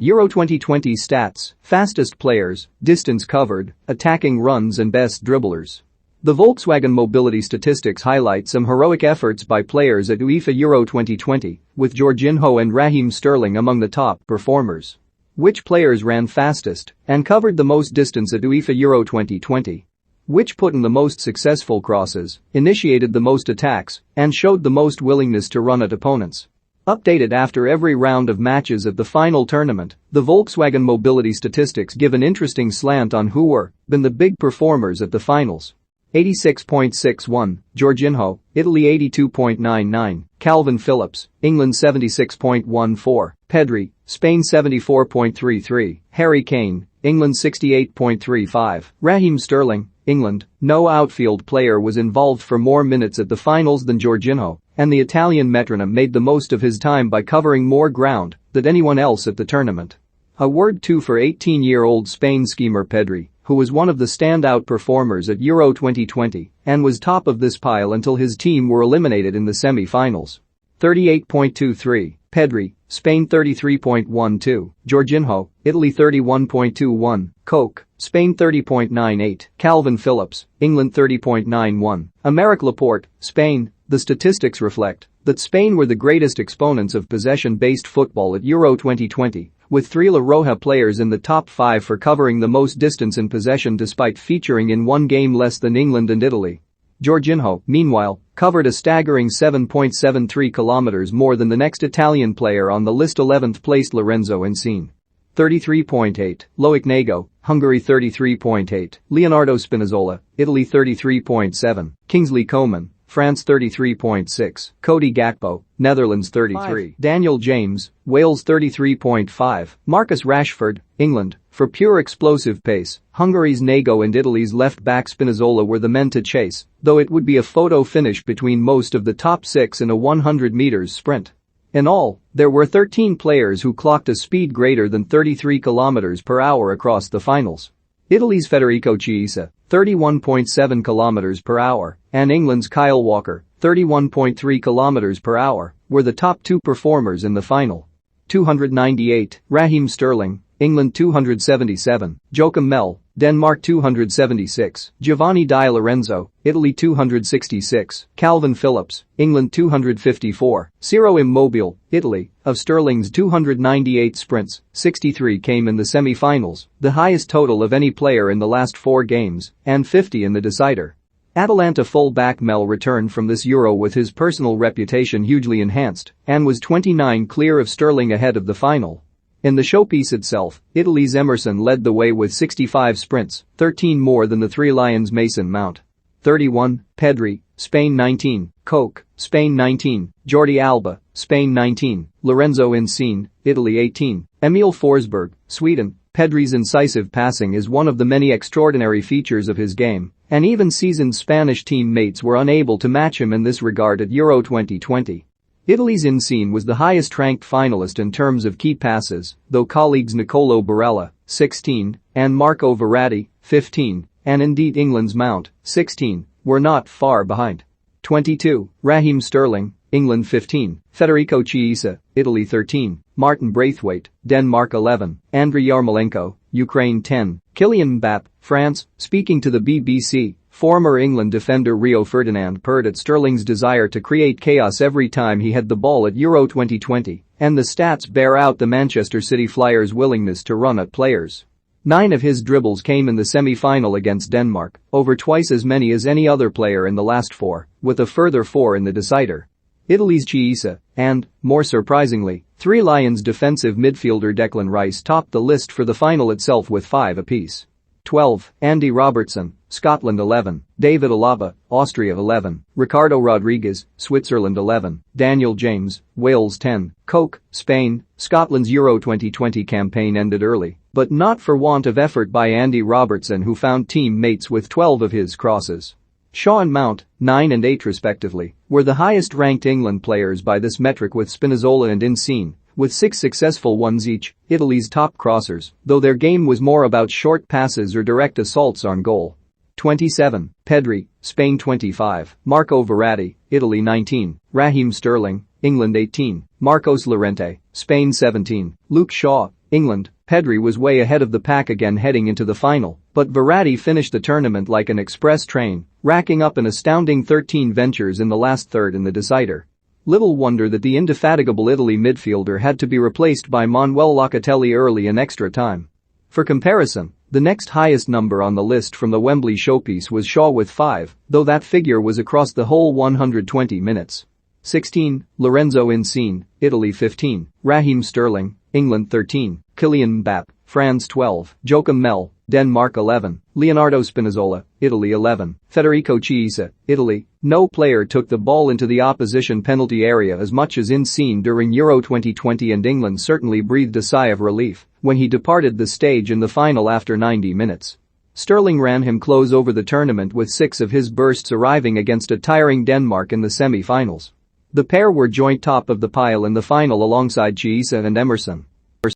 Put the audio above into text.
Euro 2020 stats, fastest players, distance covered, attacking runs and best dribblers. The Volkswagen Mobility statistics highlight some heroic efforts by players at UEFA Euro 2020, with Jorginho and Raheem Sterling among the top performers. Which players ran fastest and covered the most distance at UEFA Euro 2020? Which put in the most successful crosses, initiated the most attacks, and showed the most willingness to run at opponents? Updated after every round of matches at the final tournament, the Volkswagen Mobility statistics give an interesting slant on who were been the big performers at the finals. 86.61, Jorginho, Italy 82.99, Calvin Phillips, England 76.14, Pedri, Spain 74.33, Harry Kane, England 68.35, Raheem Sterling, England. No outfield player was involved for more minutes at the finals than Jorginho, and the Italian metronome made the most of his time by covering more ground than anyone else at the tournament. A word too for 18-year-old Spain schemer Pedri, who was one of the standout performers at Euro 2020 and was top of this pile until his team were eliminated in the semi-finals. 38.23, Pedri, Spain 33.12, Jorginho, Italy 31.21, Koch, Spain 30.98, Calvin Phillips, England 30.91, Aymeric Laporte, Spain. The statistics reflect that Spain were the greatest exponents of possession-based football at Euro 2020, with 3 La Roja players in the top 5 for covering the most distance in possession despite featuring in one game less than England and Italy. Jorginho, meanwhile, covered a staggering 7.73 kilometers more than the next Italian player on the list, 11th placed Lorenzo Insigne. 33.8, Loic Nago, Hungary 33.8, Leonardo Spinazzola, Italy 33.7, Kingsley Coman, France 33.6, Cody Gakpo, Netherlands 33, Daniel James, Wales 33.5, Marcus Rashford, England. For pure explosive pace, Hungary's Nago and Italy's left-back Spinazzola were the men to chase, though it would be a photo finish between most of the top 6 in a 100 meters sprint. In all, there were 13 players who clocked a speed greater than 33 km per hour across the finals. Italy's Federico Chiesa, 31.7 km per hour, and England's Kyle Walker, 31.3 km per hour, were the top 2 performers in the final. 298, Raheem Sterling, England 277, Joachim Mel, Denmark 276, Giovanni Di Lorenzo, Italy 266, Calvin Phillips, England 254, Ciro Immobile, Italy. Of Sterling's 298 sprints, 63 came in the semi-finals, the highest total of any player in the last 4 games, and 50 in the decider. Atalanta full-back Mel returned from this Euro with his personal reputation hugely enhanced and was 29 clear of Sterling ahead of the final. In the showpiece itself, Italy's Emerson led the way with 65 sprints, 13 more than the 3 Lions' Mason Mount. 31, Pedri, Spain 19, Koch, Spain 19, Jordi Alba, Spain 19, Lorenzo Insigne, Italy 18, Emil Forsberg, Sweden. Pedri's incisive passing is one of the many extraordinary features of his game, and even seasoned Spanish teammates were unable to match him in this regard at Euro 2020. Italy's Insigne was the highest-ranked finalist in terms of key passes, though colleagues Nicolo Barella, 16, and Marco Verratti, 15, and indeed England's Mount, 16, were not far behind. 22, Raheem Sterling, England 15, Federico Chiesa, Italy 13, Martin Braithwaite, Denmark 11, Andriy Yarmolenko, Ukraine 10, Kylian Mbappé, France. Speaking to the BBC, former England defender Rio Ferdinand purred at Sterling's desire to create chaos every time he had the ball at Euro 2020, and the stats bear out the Manchester City Flyers' willingness to run at players. 9 of his dribbles came in the semi-final against Denmark, over twice as many as any other player in the last 4, with a further 4 in the decider. Italy's Chiesa, and, more surprisingly, 3 Lions defensive midfielder Declan Rice topped the list for the final itself with 5 apiece. 12, Andy Robertson, Scotland 11, David Alaba, Austria 11, Ricardo Rodriguez, Switzerland 11, Daniel James, Wales 10, Koch, Spain. Scotland's Euro 2020 campaign ended early, but not for want of effort by Andy Robertson, who found teammates with 12 of his crosses. Shaw and Mount, 9 and 8 respectively, were the highest-ranked England players by this metric, with Spinazzola and Insigne, with 6 successful ones each, Italy's top crossers, though their game was more about short passes or direct assaults on goal. 27, Pedri, Spain 25, Marco Verratti, Italy 19, Raheem Sterling, England 18, Marcos Llorente, Spain 17, Luke Shaw, England, Pedri was way ahead of the pack again heading into the final, but Verratti finished the tournament like an express train, racking up an astounding 13 ventures in the last third in the decider. Little wonder that the indefatigable Italy midfielder had to be replaced by Manuel Locatelli early in extra time. For comparison, the next highest number on the list from the Wembley showpiece was Shaw with 5, though that figure was across the whole 120 minutes. 16, Lorenzo Insigne, Italy 15, Raheem Sterling, England 13, Kylian Mbappé, France 12, Joachim Mel, Denmark 11, Leonardo Spinazzola, Italy 11, Federico Chiesa, Italy. No player took the ball into the opposition penalty area as much as Insigne during Euro 2020, and England certainly breathed a sigh of relief when he departed the stage in the final after 90 minutes. Sterling ran him close over the tournament with 6 of his bursts arriving against a tiring Denmark in the semi-finals. The pair were joint top of the pile in the final alongside Chiesa and Emerson.